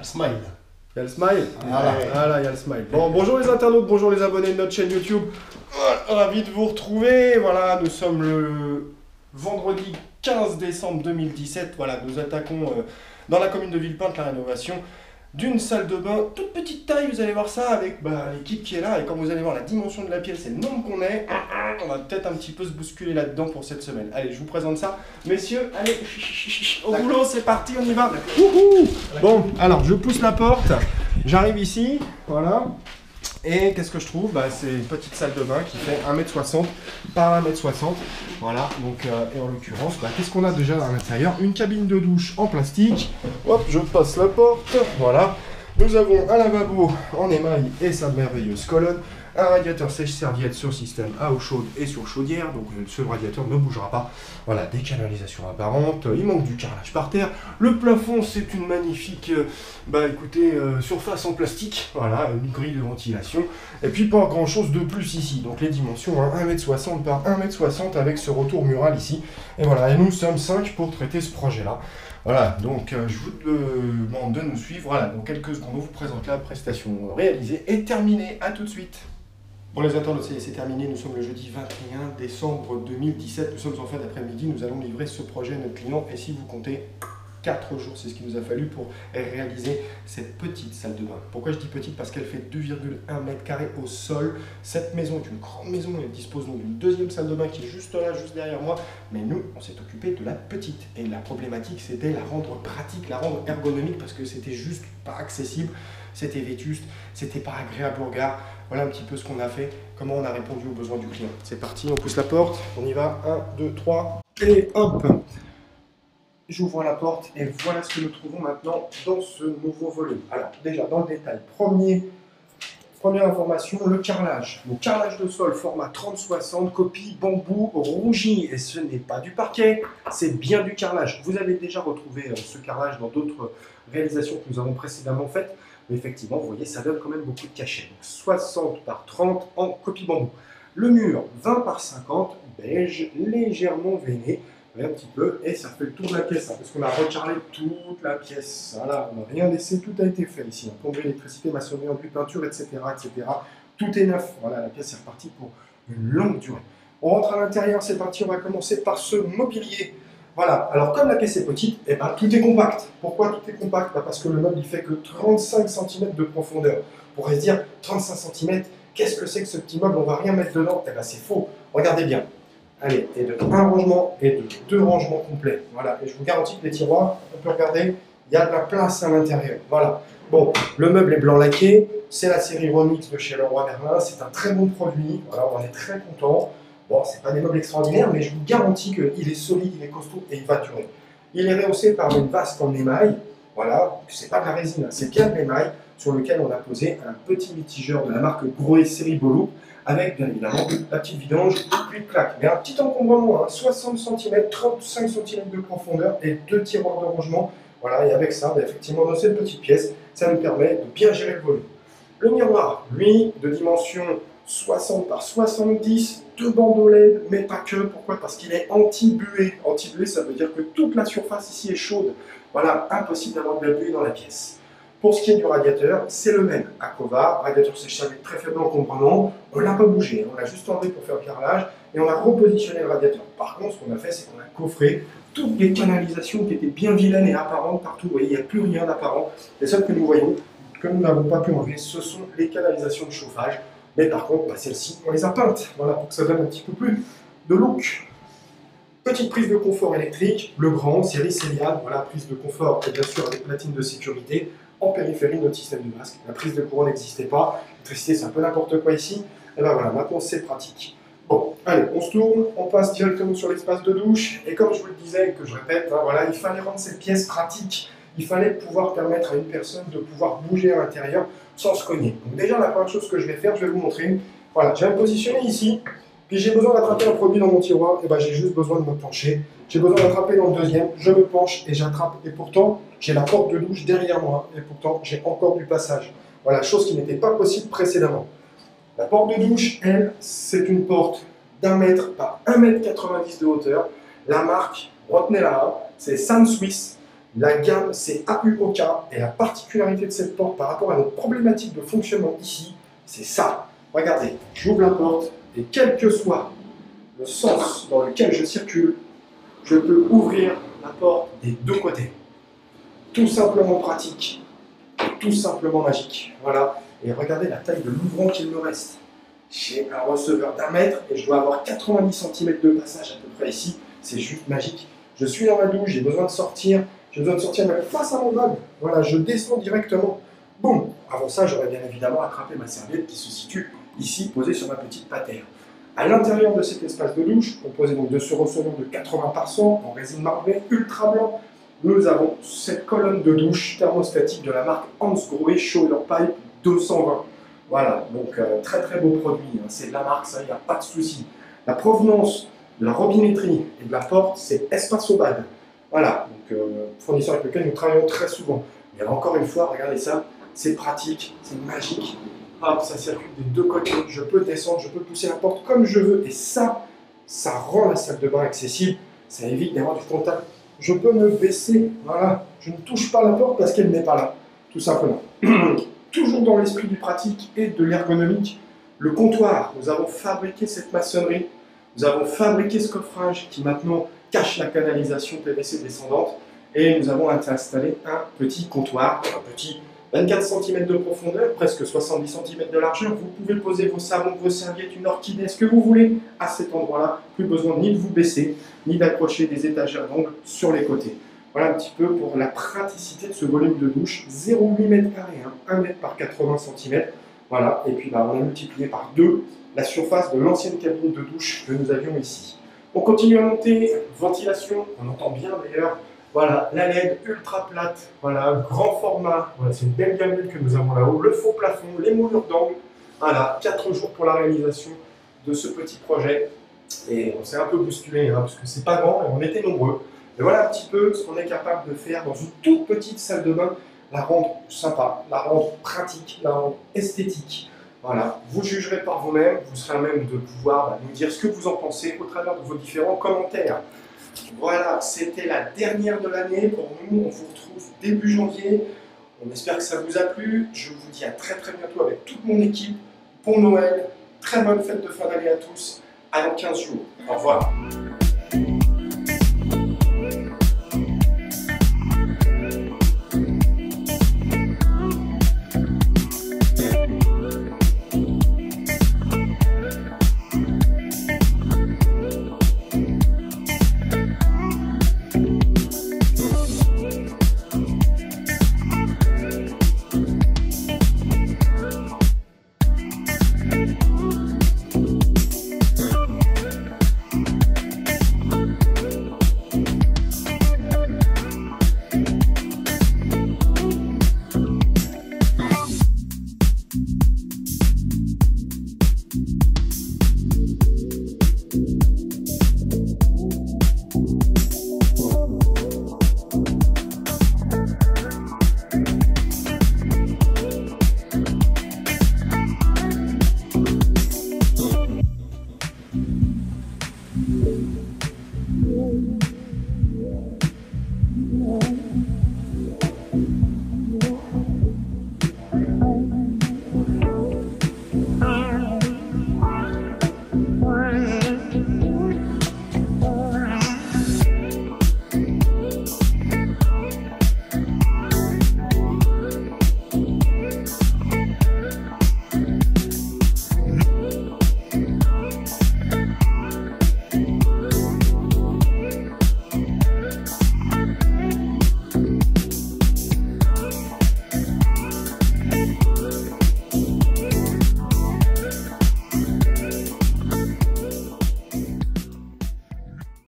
Smile. Il y a le smile. Voilà. Voilà, il y a le smile. Bon, bonjour les internautes, bonjour les abonnés de notre chaîne YouTube. Ravi de vous retrouver. Voilà, nous sommes le vendredi 15 décembre 2017. Voilà, nous attaquons dans la commune de Villepinte la rénovation d'une salle de bain toute petite taille. Vous allez voir ça avec l'équipe qui est là. Et quand vous allez voir la dimension de la pièce et le nombre qu'on est, on va peut-être un petit peu se bousculer là-dedans pour cette semaine. Allez, je vous présente ça. Messieurs, allez, au boulot, c'est parti, on y va. Wouhou. Bon, alors je pousse la porte. J'arrive ici, voilà. Et qu'est-ce que je trouve? C'est une petite salle de bain qui fait 1m60 par 1m60. Voilà, donc, et en l'occurrence, qu'est-ce qu'on a déjà à l'intérieur? Une cabine de douche en plastique. Hop, je passe la porte. Voilà. Nous avons un lavabo en émail et sa merveilleuse colonne. Un radiateur sèche-serviette sur système à eau chaude et sur chaudière, donc ce radiateur ne bougera pas. Voilà, des canalisations apparentes, il manque du carrelage par terre. Le plafond, c'est une magnifique surface en plastique, voilà, une grille de ventilation. Et puis pas grand chose de plus ici, donc les dimensions, 1m60 par 1m60 avec ce retour mural ici. Et voilà, et nous sommes 5 pour traiter ce projet-là. Voilà, donc je vous demande de nous suivre. Voilà, dans quelques secondes, on vous présente la prestation réalisée et terminée. À tout de suite. Bon les internautes, c'est terminé, nous sommes le jeudi 21 décembre 2017, nous sommes en fin d'après-midi, nous allons livrer ce projet à notre client et si vous comptez 4 jours, c'est ce qu'il nous a fallu pour réaliser cette petite salle de bain. Pourquoi je dis petite? Parce qu'elle fait 2,1 m² au sol. Cette maison est une grande maison, elle dispose donc d'une deuxième salle de bain qui est juste là, juste derrière moi, mais nous, on s'est occupé de la petite. Et la problématique, c'était la rendre pratique, la rendre ergonomique, parce que c'était juste pas accessible, c'était vétuste, c'était pas agréable au regard. Voilà un petit peu ce qu'on a fait, comment on a répondu aux besoins du client. C'est parti, on pousse la porte, on y va, 1, 2, 3, et hop! J'ouvre la porte et voilà ce que nous trouvons maintenant dans ce nouveau volume. Alors déjà dans le détail, première information, le carrelage. Le carrelage de sol format 30-60, copie bambou rougi. Et ce n'est pas du parquet, c'est bien du carrelage. Vous avez déjà retrouvé ce carrelage dans d'autres réalisations que nous avons précédemment faites. Mais effectivement, vous voyez, ça donne quand même beaucoup de cachet. Donc 60 par 30 en copie bambou. Le mur, 20 par 50, beige, légèrement veiné. Un petit peu, et ça fait le tour de la pièce, parce qu'on a recarrelé toute la pièce. Voilà, on n'a rien laissé, tout a été fait ici. Plomberie, électricité, maçonnerie, enduit, peinture, etc., etc. Tout est neuf. Voilà, la pièce est repartie pour une longue durée. On rentre à l'intérieur, c'est parti, on va commencer par ce mobilier. Voilà, alors comme la pièce est petite, tout est compact. Pourquoi tout est compact? Parce que le meuble, il fait que 35 cm de profondeur. On pourrait se dire, 35 cm, qu'est-ce que c'est que ce petit meuble? On ne va rien mettre dedans. C'est faux. Regardez bien. Allez, et de un rangement et de 2 rangements complets. Voilà, et je vous garantis que les tiroirs, on peut regarder, il y a de la place à l'intérieur. Voilà. Bon, le meuble est blanc laqué, c'est la série Remix de chez Leroy Merlin, c'est un très bon produit, voilà, on est très content. Bon, c'est pas des meubles extraordinaires, mais je vous garantis qu'il est solide, il est costaud et il va durer. Il est rehaussé par une vasque en émail, voilà, c'est pas de la résine, c'est bien de l'émail, sur lequel on a posé un petit mitigeur de la marque Grohe série Bolo, avec bien évidemment la petite vidange, puis de plaque. Mais un petit encombrement, 60 cm, 35 cm de profondeur et 2 tiroirs de rangement. Voilà, et avec ça, effectivement, dans cette petite pièce, ça nous permet de bien gérer le volume. Le miroir, lui, de dimension 60 par 70, 2 bandeaux LED, mais pas que. Pourquoi? Parce qu'il est anti-buée. Anti-buée, ça veut dire que toute la surface ici est chaude. Voilà, impossible d'avoir de la buée dans la pièce. Pour ce qui est du radiateur, c'est le même. Aquova, radiateur sèche-serviette très faible encombrement. On ne l'a pas bougé, on l'a juste enlevé pour faire le carrelage et on a repositionné le radiateur. Par contre, ce qu'on a fait, c'est qu'on a coffré toutes les canalisations qui étaient bien vilaines et apparentes partout. Vous voyez, il n'y a plus rien d'apparent. Les seules que nous voyons, que nous n'avons pas pu enlever, ce sont les canalisations de chauffage. Mais par contre, celles-ci, on les a peintes, voilà, pour que ça donne un petit peu plus de look. Petite prise de confort électrique, le grand, série Céliane, voilà, prise de confort et bien sûr avec platine de sécurité. En périphérie, notre système de masque. La prise de courant n'existait pas. L'électricité, c'est un peu n'importe quoi ici. Et ben voilà, maintenant c'est pratique. Bon, allez, on se tourne, on passe directement sur l'espace de douche. Et comme je vous le disais et que je répète, voilà, il fallait rendre cette pièce pratique. Il fallait pouvoir permettre à une personne de pouvoir bouger à l'intérieur sans se cogner. Donc déjà, la première chose que je vais faire, je vais vous montrer. Voilà, je vais me positionner ici. Puis j'ai besoin d'attraper un produit dans mon tiroir, et ben j'ai juste besoin de me pencher. J'ai besoin d'attraper dans le deuxième, je me penche et j'attrape. Et pourtant, j'ai la porte de douche derrière moi. Et pourtant, j'ai encore du passage. Voilà, chose qui n'était pas possible précédemment. La porte de douche, elle, c'est une porte d'1 mètre par 1,90 m de hauteur. La marque, retenez-la, c'est Sam Swiss. La gamme, c'est AUOK, et la particularité de cette porte par rapport à notre problématique de fonctionnement ici, c'est ça. Regardez, j'ouvre la porte, et quel que soit le sens dans lequel je circule, je peux ouvrir la porte des deux côtés. Tout simplement pratique, tout simplement magique. Voilà, et regardez la taille de l'ouvrant qu'il me reste. J'ai un receveur d'1 mètre et je dois avoir 90 cm de passage à peu près ici. C'est juste magique. Je suis dans ma douche, j'ai besoin de sortir. J'ai besoin de sortir même face à mon meuble. Voilà, je descends directement. Boum. Avant ça, j'aurais bien évidemment attrapé ma serviette qui se situe ici, posée sur ma petite patère. À l'intérieur de cet espace de douche, composé donc de ce receveur de 80 par 100 en résine marbrée ultra blanc, nous avons cette colonne de douche thermostatique de la marque Hansgrohe Shower Pipe 220. Voilà, donc très très beau produit, hein. C'est de la marque, ça, il n'y a pas de souci. La provenance de la robinetterie et de la porte, c'est Espasobad. Voilà, donc fournisseur avec lequel nous travaillons très souvent. Mais encore une fois, regardez ça, c'est pratique, c'est magique. Hop, ça circule des deux côtés, je peux descendre, je peux pousser la porte comme je veux. Et ça rend la salle de bain accessible, ça évite d'avoir du contact. Je peux me baisser, voilà, je ne touche pas la porte parce qu'elle n'est pas là, tout simplement. Toujours dans l'esprit du pratique et de l'ergonomique, le comptoir, nous avons fabriqué cette maçonnerie, nous avons fabriqué ce coffrage qui maintenant cache la canalisation PVC descendante et nous avons installé un petit comptoir, un petit 24 cm de profondeur, presque 70 cm de largeur. Vous pouvez poser vos savons, vos serviettes, une orchidée, ce que vous voulez à cet endroit-là. Plus besoin ni de vous baisser, ni d'accrocher des étagères d'angle sur les côtés. Voilà un petit peu pour la praticité de ce volume de douche, 0,8 m², hein, 1 m par 80 cm. Voilà, et puis on a multiplié par 2 la surface de l'ancienne cabine de douche que nous avions ici. On continue à monter, ventilation, on entend bien d'ailleurs. Voilà, la LED ultra plate, voilà, grand format, voilà, c'est une belle gamelle que nous avons là-haut, le faux plafond, les moulures d'angle. Voilà, 4 jours pour la réalisation de ce petit projet. Et on s'est un peu bousculé, hein, parce que c'est pas grand et on était nombreux. Et voilà un petit peu ce qu'on est capable de faire dans une toute petite salle de bain, la rendre sympa, la rendre pratique, la rendre esthétique. Voilà, vous jugerez par vous-même, vous serez à même de pouvoir nous dire ce que vous en pensez au travers de vos différents commentaires. Voilà, c'était la dernière de l'année pour nous, on vous retrouve début janvier. On espère que ça vous a plu, je vous dis à très très bientôt avec toute mon équipe. Bon Noël, très bonne fête de fin d'année à tous, à dans 15 jours. Au revoir.